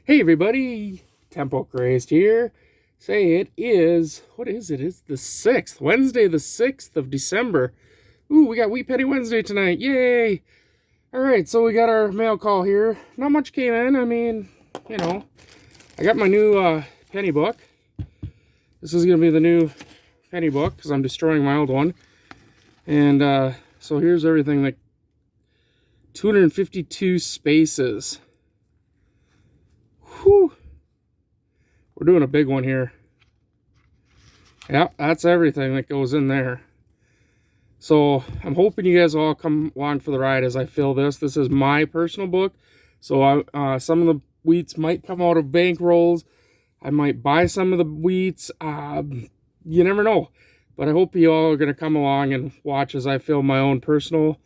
Hey everybody, Tempo Crazed here. Say it is, what is it? It's the 6th, Wednesday the 6th of December. Ooh, we got Wheat Penny Wednesday tonight, yay! Alright, so we got our mail call here. Not much came in, I mean, you know. I got my new penny book. This is going to be the new penny book, because I'm destroying my old one. And so here's everything, like 252 spaces. Whew! We're doing a big one here. Yeah, that's everything that goes in there. So I'm hoping you guys all come along for the ride as I fill this. This is my personal book. So some of the wheats might come out of bankrolls. I might buy some of the wheats. You never know. But I hope you all are going to come along and watch as I fill my own personal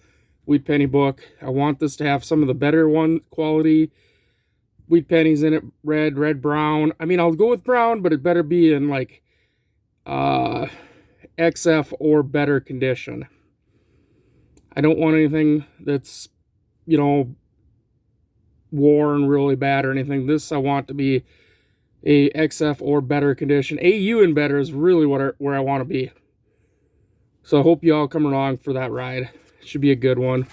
wheat penny book. I want this to have some of the better quality wheat pennies in it. Red, brown. I mean, I'll go with brown, but it better be in like XF or better condition. I don't want anything that's, you know, worn really bad or anything. This I want to be a XF or better condition. AU and better is really where I want to be. So I hope you all come along for that ride. It should be a good one.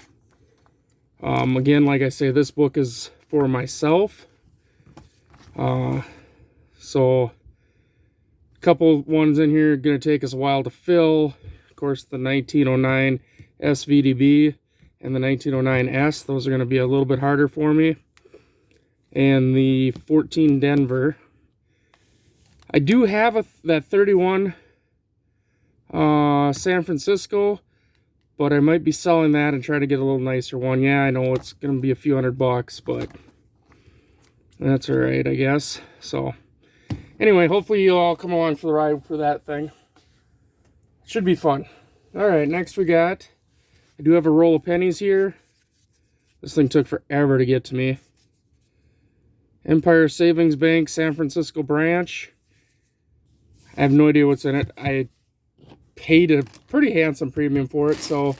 Again, like I say, this book is for myself. So a couple ones in here are going to take us a while to fill. Of course, the 1909 SVDB and the 1909S. Those are going to be a little bit harder for me. And the 14 Denver. I do have that 31 San Francisco, but I might be selling that and try to get a little nicer one. Yeah, I know it's going to be a few $100, but that's all right, I guess. So anyway, hopefully you'll all come along for the ride for that thing. It should be fun. All right, next I do have a roll of pennies here. This thing took forever to get to me. Empire Savings Bank, San Francisco branch. I have no idea what's in it. I paid a pretty handsome premium for it, so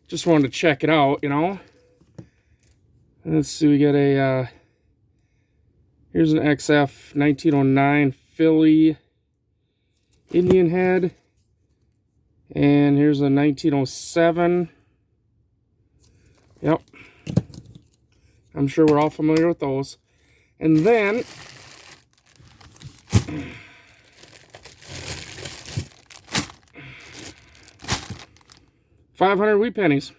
just wanted to check it out, you know. Let's see, we got a, here's an XF 1909 Philly Indian head. And here's a 1907. Yep. I'm sure we're all familiar with those. And then $500 wheat pennies.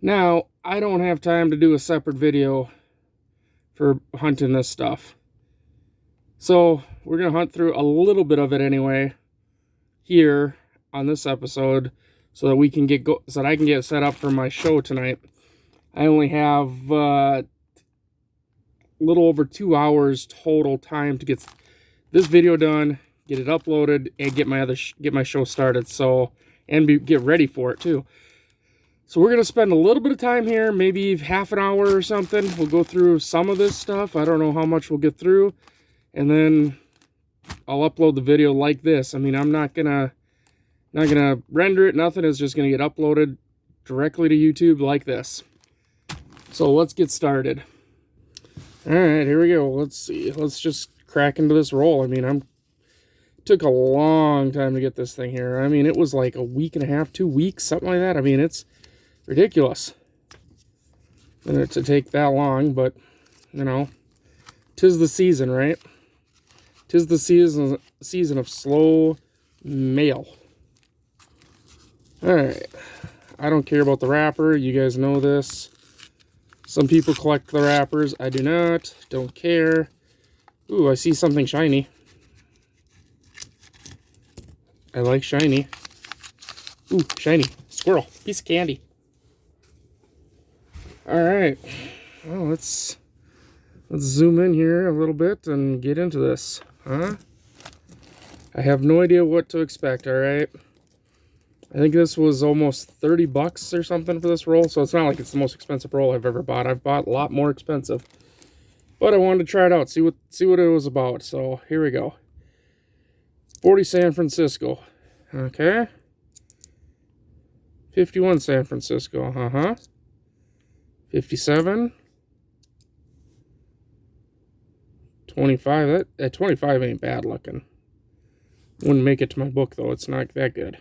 Now, I don't have time to do a separate video for hunting this stuff. So, we're going to hunt through a little bit of it anyway here on this episode so that we can so that I can get set up for my show tonight. I only have a little over 2 hours total time to get this video done, get it uploaded, and get my show started. So, and get ready for it too. So we're gonna spend a little bit of time here, maybe half an hour or something. We'll go through some of this stuff. I don't know how much we'll get through, and then I'll upload the video like this. I mean, I'm not gonna render it. Nothing is just gonna get uploaded directly to YouTube like this. So let's get started. All right, here we go. Let's see. Let's just crack into this roll. I mean, took a long time to get this thing here. I mean, it was like a week and a half, 2 weeks, something like that. I mean, it's ridiculous for it to take that long, but you know, 'tis the season, right? 'Tis the season of slow mail. All right, I don't care about the wrapper. You guys know this. Some people collect the wrappers. I do not. Don't care. Ooh, I see something shiny. I like shiny. Ooh, shiny. Squirrel. Piece of candy. Alright. Well, let's zoom in here a little bit and get into this. Huh? I have no idea what to expect, alright? I think this was almost 30 bucks or something for this roll, so it's not like it's the most expensive roll I've ever bought. I've bought a lot more expensive. But I wanted to try it out, see what it was about. So here we go. 40 San Francisco. Okay. 51 San Francisco. 57. 25. That 25 ain't bad looking. Wouldn't make it to my book, though. It's not that good.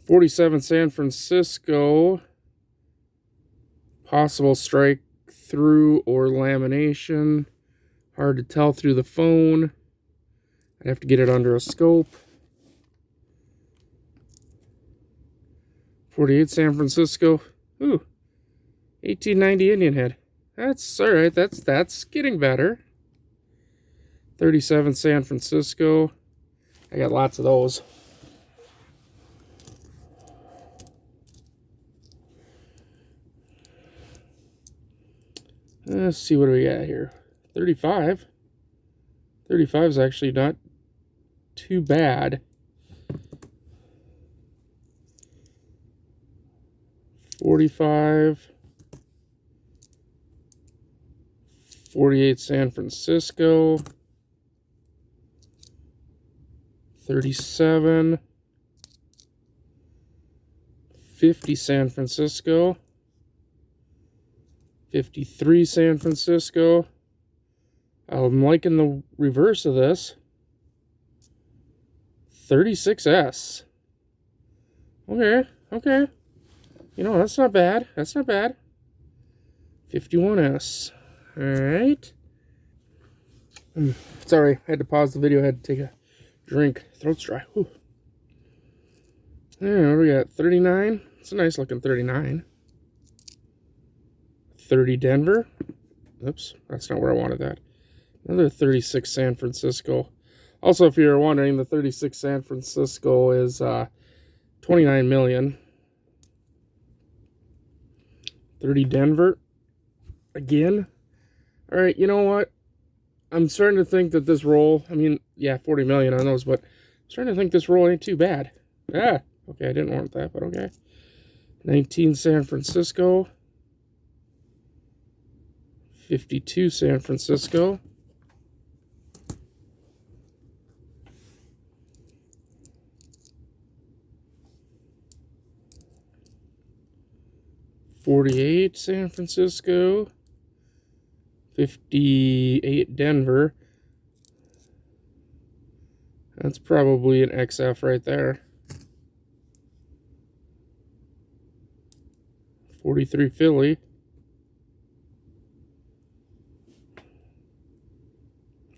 47 San Francisco. Possible strike through or lamination. Hard to tell through the phone. I'd have to get it under a scope. 48 San Francisco. Ooh. 1890 Indian head. That's alright. That's getting better. 37 San Francisco. I got lots of those. Let's see what do we got here. 35. 35 is actually not too bad. 45. 48 San Francisco. 37. 50 San Francisco. 53 San Francisco. I'm liking the reverse of this. 36S. Okay, okay. You know, that's not bad. That's not bad. 51S. Alright. Sorry, I had to pause the video. I had to take a drink. Throat's dry. Whew. Alright, what do we got? 39. It's a nice looking 39. 30 Denver. Oops, that's not where I wanted that. Another 36 San Francisco. Also, if you're wondering, the 36 San Francisco is 29 million. 30 Denver. Again. Alright, you know what? I'm starting to think that this roll, I mean, yeah, 40 million on those, but I'm starting to think this roll ain't too bad. Ah, okay, I didn't want that, but okay. 19 San Francisco. 52 San Francisco. 48 San Francisco. 58 Denver. That's probably an XF right there. 43 Philly.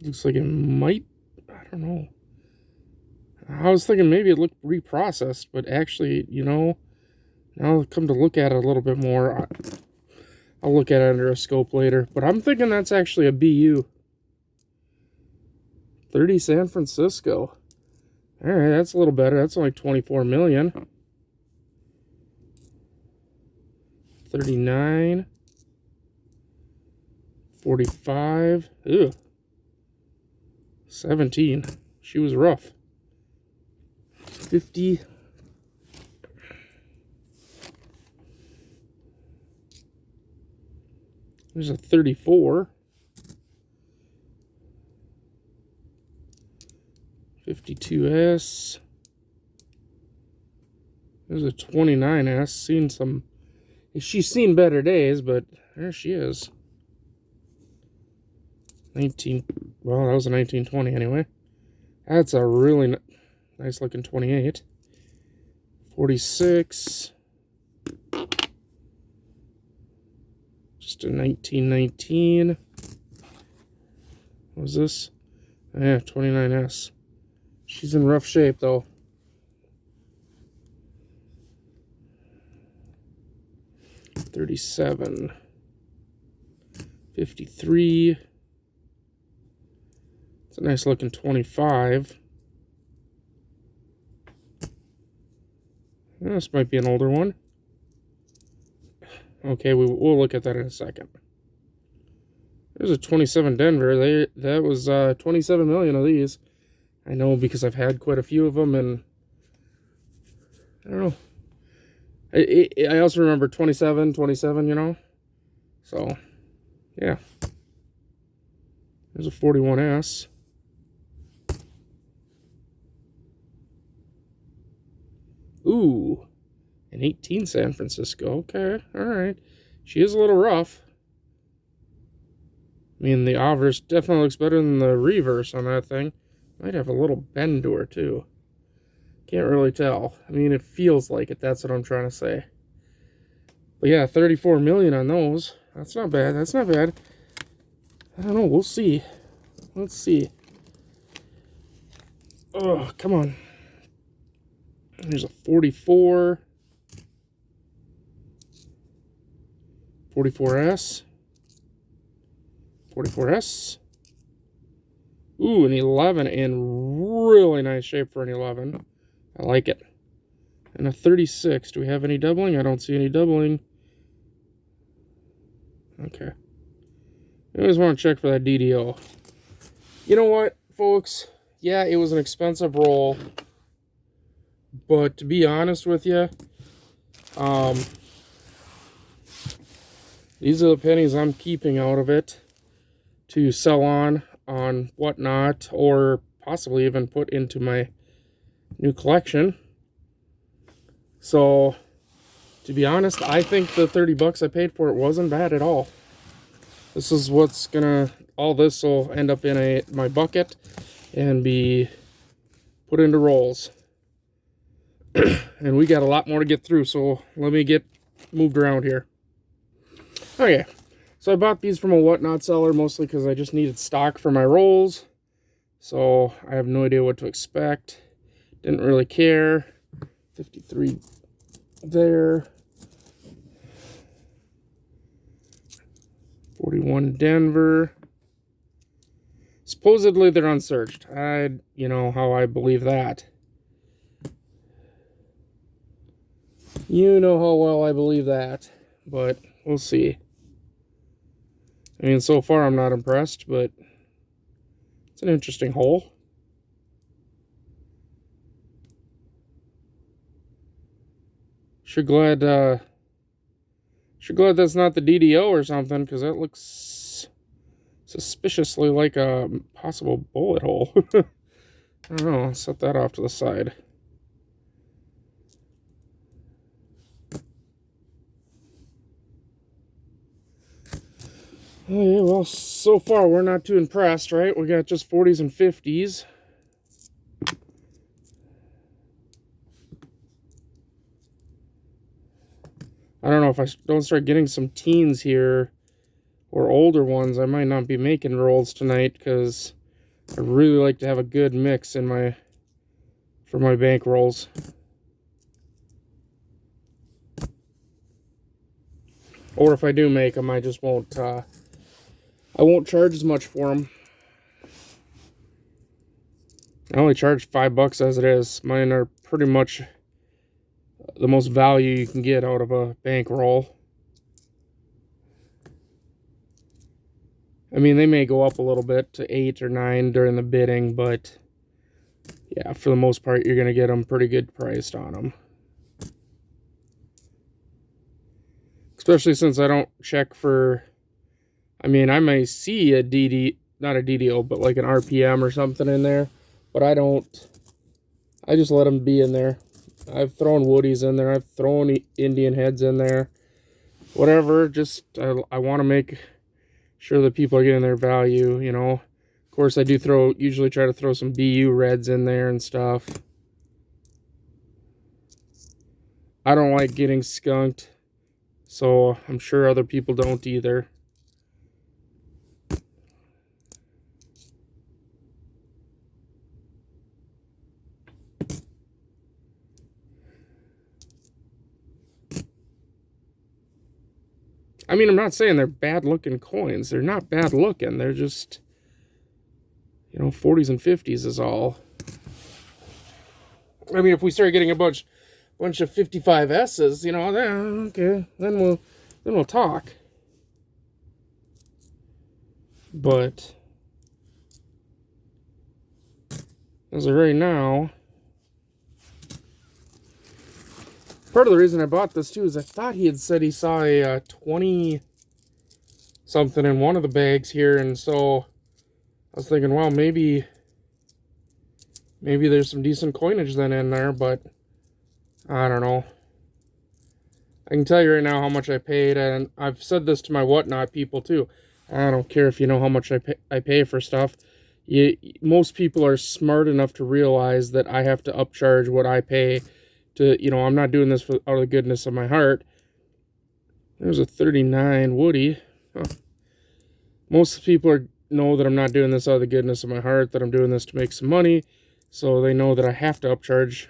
Looks like it might, I don't know. I was thinking maybe it looked reprocessed, but actually, you know, now I'll come to look at it a little bit more. I'll look at it under a scope later, but I'm thinking that's actually a BU. 30 San Francisco. All right, that's a little better. That's only 24 million. 39. 45. Ew. 17. She was rough. 50. There's a 34. 52S. There's a 29S. Seen some. She's seen better days, but there she is. 19. Well, that was a 1920 anyway. That's a really nice looking 28. 46. Just a 1919. What was this? Yeah, 29S. She's in rough shape though. 37. 53. It's a nice looking 25. This might be an older one. Okay, we'll look at that in a second. There's a 27 Denver. That was 27 million of these. I know because I've had quite a few of them, and I don't know. I also remember 27, you know. So, yeah. There's a 41S. Ooh, an 18 San Francisco. Okay, all right. She is a little rough. I mean, the obverse definitely looks better than the reverse on that thing. Might have a little bend to her, too. Can't really tell. I mean, it feels like it. That's what I'm trying to say. But yeah, 34 million on those. That's not bad. That's not bad. I don't know. We'll see. Let's see. Oh, come on. There's a 44. 44S. 44S. Ooh, an 11 in really nice shape for an 11. I like it. And a 36. Do we have any doubling? I don't see any doubling. Okay. I always want to check for that DDO. You know what, folks? Yeah, it was an expensive roll. But to be honest with you, these are the pennies I'm keeping out of it to sell on whatnot, or possibly even put into my new collection. So, to be honest, I think the 30 bucks I paid for it wasn't bad at all. This is what's gonna, all this will end up in my bucket and be put into rolls. And we got a lot more to get through, so let me get moved around here. Okay, so I bought these from a whatnot seller, mostly because I just needed stock for my rolls. So I have no idea what to expect. Didn't really care. 53 there. 41 Denver. Supposedly they're unsearched. You know how I believe that. You know how well I believe that, but we'll see. I mean, so far I'm not impressed, but it's an interesting hole. Sure glad that's not the DDO or something, because that looks suspiciously like a possible bullet hole. I don't know, I'll set that off to the side. Oh yeah, well, so far we're not too impressed, right? We got just 40s and 50s. I don't know, if I don't start getting some teens here, or older ones, I might not be making rolls tonight, because I really like to have a good mix in for my bank rolls. Or if I do make them, I just won't, I won't charge as much for them. I only charge $5 as it is. Mine are pretty much the most value you can get out of a bank roll. I mean, they may go up a little bit to 8 or 9 during the bidding, but yeah, for the most part, you're going to get them pretty good priced on them. Especially since I don't check for, I mean, I may see a not a DDO, but like an RPM or something in there, but I don't, I just let them be in there. I've thrown woodies in there, I've thrown Indian heads in there, whatever, just, I want to make sure that people are getting their value, you know. Of course, I do usually try to throw some BU reds in there and stuff. I don't like getting skunked, so I'm sure other people don't either. I mean, I'm not saying they're bad-looking coins. They're not bad-looking. They're just, you know, 40s and 50s is all. I mean, if we start getting a bunch of 55S's, you know, then okay, then we'll talk. But as of right now, part of the reason I bought this too is I thought he had said he saw a 20 something in one of the bags here, and so I was thinking, well, maybe there's some decent coinage then in there, but I don't know. I can tell you right now how much I paid, and I've said this to my whatnot people too. I don't care if you know how much I pay for stuff. Most people are smart enough to realize that I have to upcharge what I pay to, I'm not doing this out of the goodness of my heart. There's a 39 Woody. Huh. Most people know that I'm not doing this out of the goodness of my heart, that I'm doing this to make some money. So they know that I have to upcharge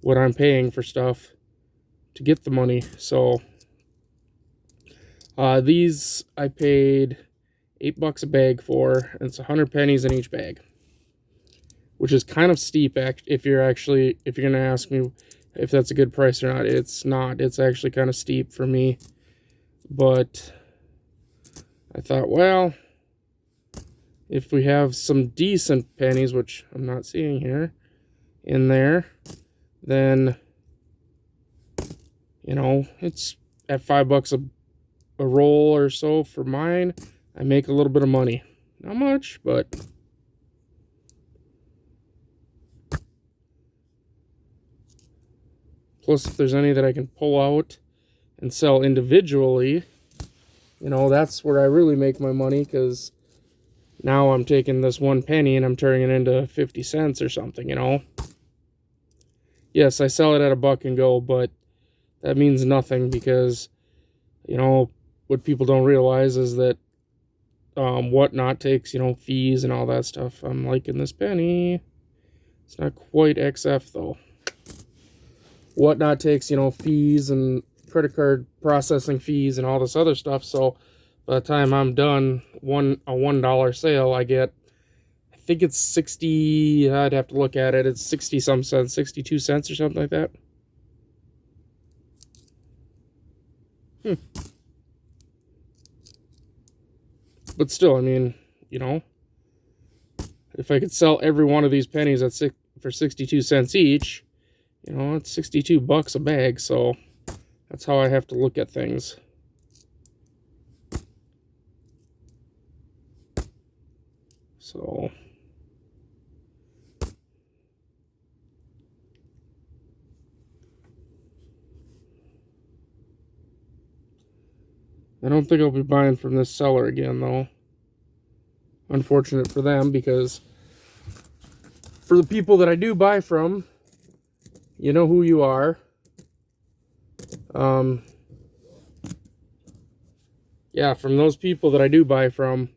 what I'm paying for stuff to get the money. So these I paid $8 a bag for, and it's 100 pennies in each bag, which is kind of steep if you're going to ask me if that's a good price or not. It's not. It's actually kind of steep for me, but I thought, well, if we have some decent pennies, which I'm not seeing here, in there, then, it's at $5 a roll or so for mine. I make a little bit of money. Not much, but plus if there's any that I can pull out and sell individually, that's where I really make my money, because now I'm taking this 1 penny and I'm turning it into 50 cents or something, Yes, I sell it at $1 and go, but that means nothing, because, what people don't realize is that Whatnot takes, fees and all that stuff. I'm liking this penny. It's not quite XF, though. Whatnot takes, fees and credit card processing fees and all this other stuff. So by the time I'm done, a $1 sale, I get, I think it's 60, I'd have to look at it. It's 60 some cents, 62 cents or something like that. But still, I mean, if I could sell every one of these pennies for 62 cents each, it's $62 a bag. So that's how I have to look at things. So I don't think I'll be buying from this seller again, though. Unfortunate for them, because for the people that I do buy from, you know who you are. Yeah, from those people that I do buy from,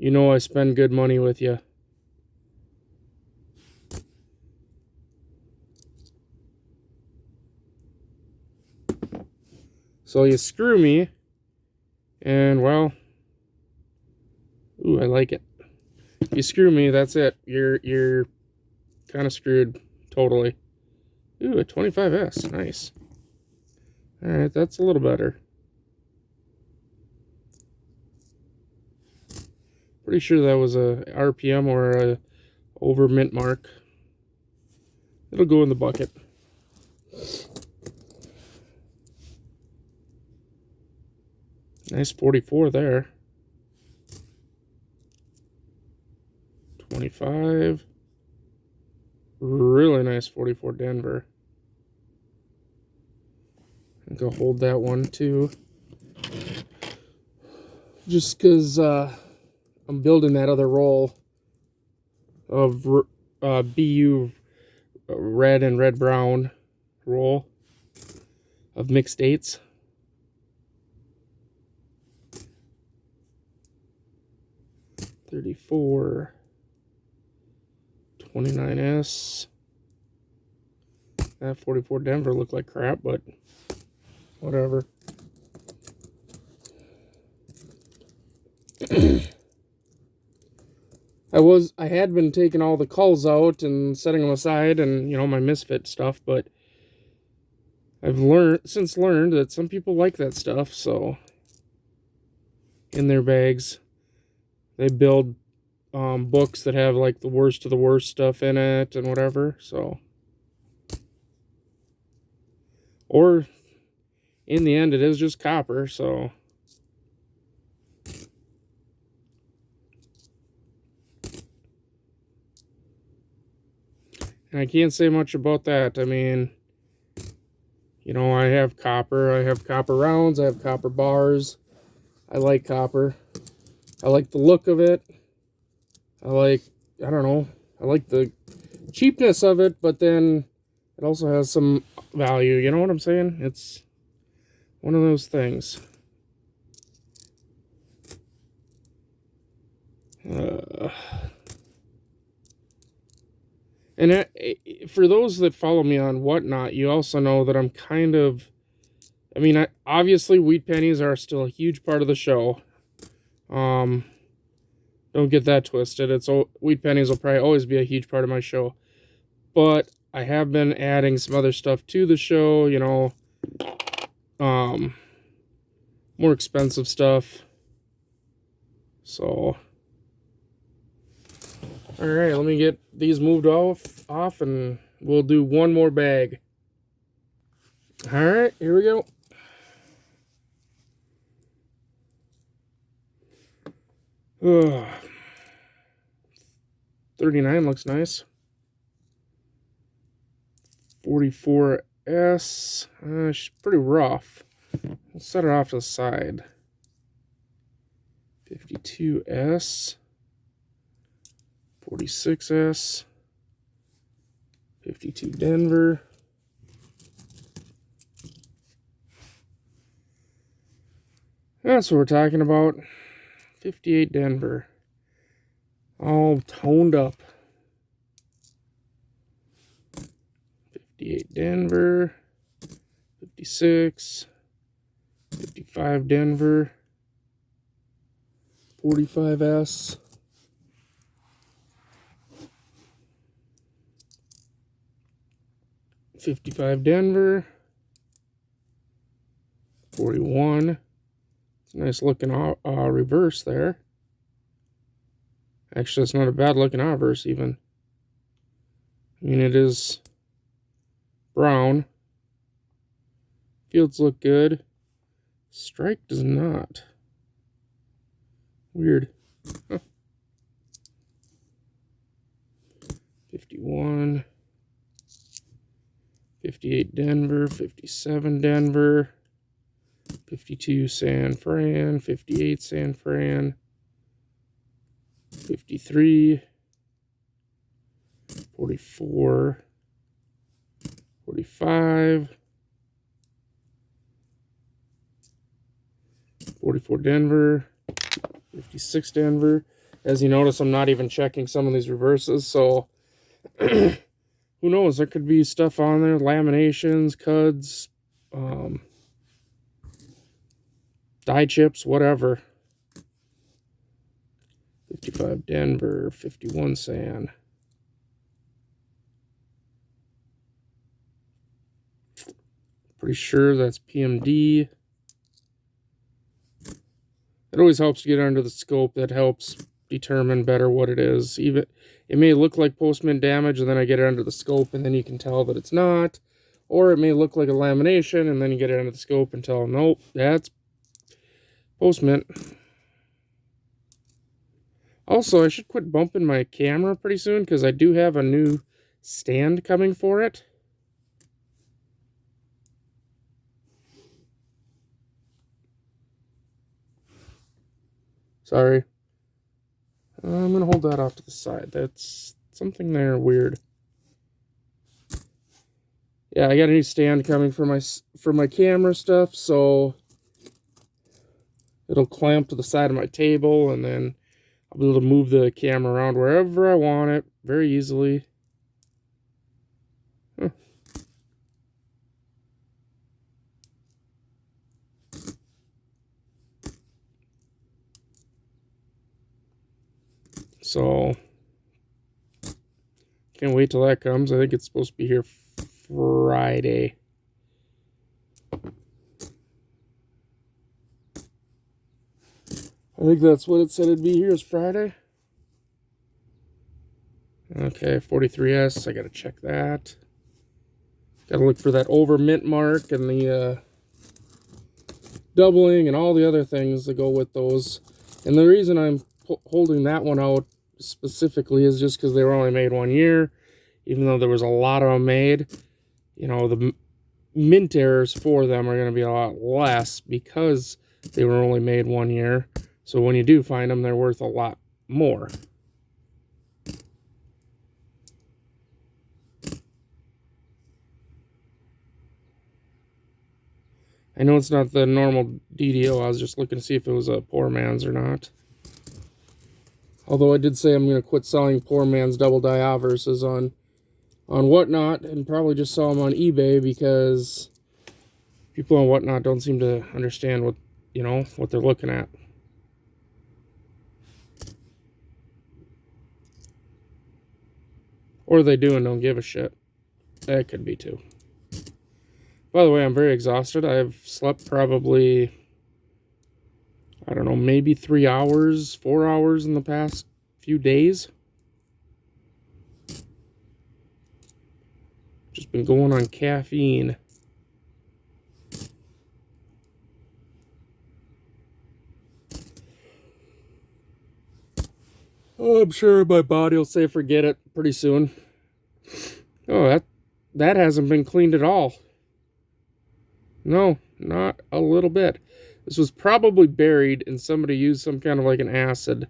I spend good money with you. So you screw me, and well, ooh, I like it. You screw me, that's it. You're kind of screwed totally. Ooh, a 25S, nice. All right, that's a little better. Pretty sure that was a RPM or a over mint mark. It'll go in the bucket. Nice 44 there. 25. Really nice 44 Denver. I think I'll hold that one too. Just because I'm building that other roll of BU red and red brown roll of mixed eights. $34, 29S. That 44 Denver looked like crap, but whatever. I had been taking all the culls out and setting them aside, and my misfit stuff, but I've since learned that some people like that stuff. So in their bags, they build books that have like the worst of the worst stuff in it and whatever. So, or in the end, it is just copper. So. And I can't say much about that. I mean, I have copper. I have copper rounds. I have copper bars. I like copper. I like the look of it. I don't know, I like the cheapness of it, but then it also has some value. You know what I'm saying? It's one of those things. And for those that follow me on Whatnot, you also know that I'm kind of, I mean, obviously wheat pennies are still a huge part of the show. Don't get that twisted. Wheat pennies will probably always be a huge part of my show. But I have been adding some other stuff to the show, you know, more expensive stuff. So, all right, let me get these moved off, and we'll do one more bag. All right, here we go. Ugh. 39 looks nice. 44S, she's pretty rough. We'll set her off to the side. 52S, 46S, 52 Denver, that's what we're talking about. 58 Denver, all toned up. 58 Denver, 56, 55 Denver, 45S, 55 Denver, 41. It's a nice looking reverse there. Actually, it's not a bad looking reverse even. I mean, it is brown. Fields look good. Strike does not. Weird. Huh. 51. 58 Denver. 57 Denver. 52 San Fran. 58 San Fran. 53. 44. 45. 44 Denver. 56 Denver. As you notice, I'm not even checking some of these reverses, so who knows? There could be stuff on there, laminations, cuds, die chips, whatever. 55 Denver, 51 San. Pretty sure that's PMD. It always helps to get under the scope. That helps determine better what it is. Even it may look like post-mint damage, and then I get it under the scope, and then you can tell that it's not. Or it may look like a lamination, and then you get it under the scope and tell, nope, that's post-mint. Also, I should quit bumping my camera pretty soon, because I do have a new stand coming for it. Sorry. I'm going to hold that off to the side. That's something there weird. Yeah, I got a new stand coming for my camera stuff, so it'll clamp to the side of my table, and then I'll be able to move the camera around wherever I want it very easily. Huh. So, can't wait till that comes. I think it's supposed to be here Friday. I think that's what it said it'd be here, is Friday. Okay, 43S, I gotta check that. Gotta look for that over mint mark and the doubling and all the other things that go with those. And the reason I'm holding that one out specifically is just because they were only made 1 year. Even though there was a lot of them made, you know, the mint errors for them are going to be a lot less because they were only made 1 year. So when you do find them, they're worth a lot more. I know it's not the normal DDO. I was just looking to see if it was a poor man's or not. Although I did say I'm going to quit selling poor man's double die versus on Whatnot, and probably just sell them on eBay, because people on Whatnot don't seem to understand what, you know, what they're looking at. Or they do and don't give a shit. That could be too. By the way, I'm very exhausted. I've slept probably, I don't know, maybe 3 hours, 4 hours in the past few days. Just been going on caffeine. Oh, I'm sure my body will say forget it pretty soon. Oh, that hasn't been cleaned at all. No, not a little bit. This was probably buried and somebody used some kind of like an acid.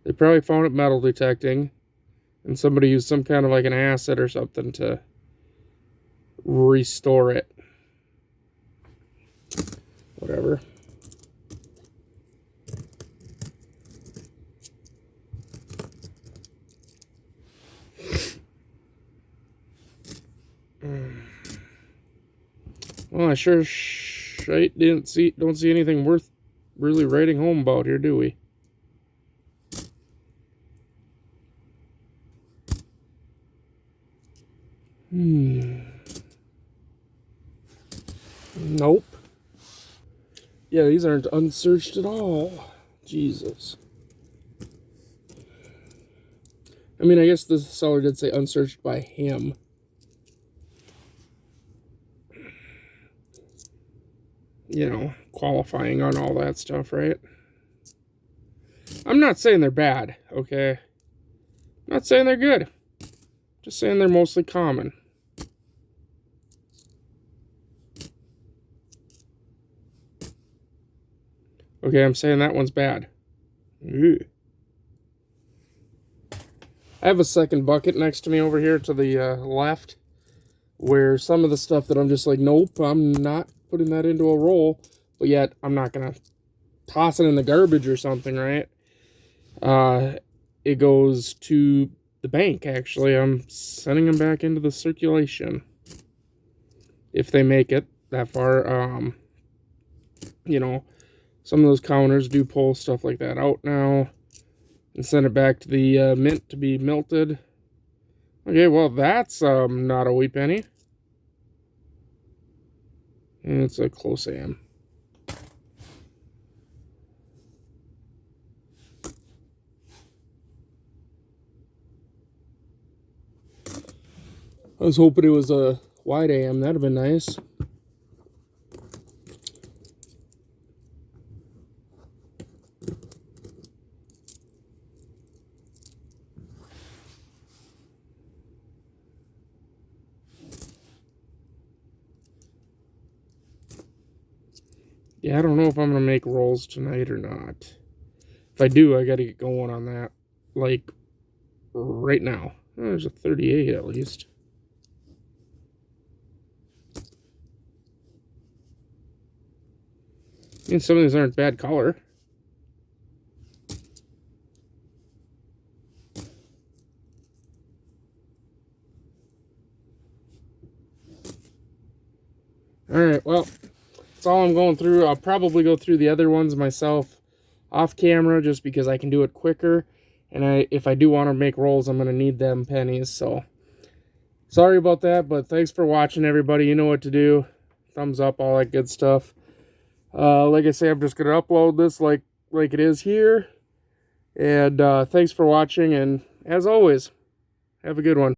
They probably found it metal detecting, and somebody used some kind of like an acid or something to restore it. Whatever. Well, I sure don't see anything worth really writing home about here, do we? Nope. Yeah, these aren't unsearched at all. Jesus. I mean, I guess the seller did say unsearched by him. You know, qualifying on all that stuff, right? I'm not saying they're bad, okay? I'm not saying they're good. Just saying they're mostly common. Okay, I'm saying that one's bad. Ew. I have a second bucket next to me over here to the left, where some of the stuff that I'm just like, nope, I'm not putting that into a roll, but yet I'm not going to toss it in the garbage or something, right? It goes to the bank, actually. I'm sending them back into the circulation. If they make it that far, you know, some of those counters do pull stuff like that out now and send it back to the mint to be melted. Okay, well, that's not a wheat penny. And it's a close AM. I was hoping it was a wide AM. That'd have been nice. Yeah, I don't know if I'm going to make rolls tonight or not. If I do, I got to get going on that, like, right now. Oh, there's a 38 at least. I mean, some of these aren't bad color. Alright, well, that's all I'm going through. I'll probably go through the other ones myself off camera just because I can do it quicker. And if I do want to make rolls, I'm going to need them pennies. So, sorry about that, but thanks for watching, everybody. You know what to do. Thumbs up, all that good stuff. Like I say, I'm just going to upload this like it is here. And thanks for watching, and as always, have a good one.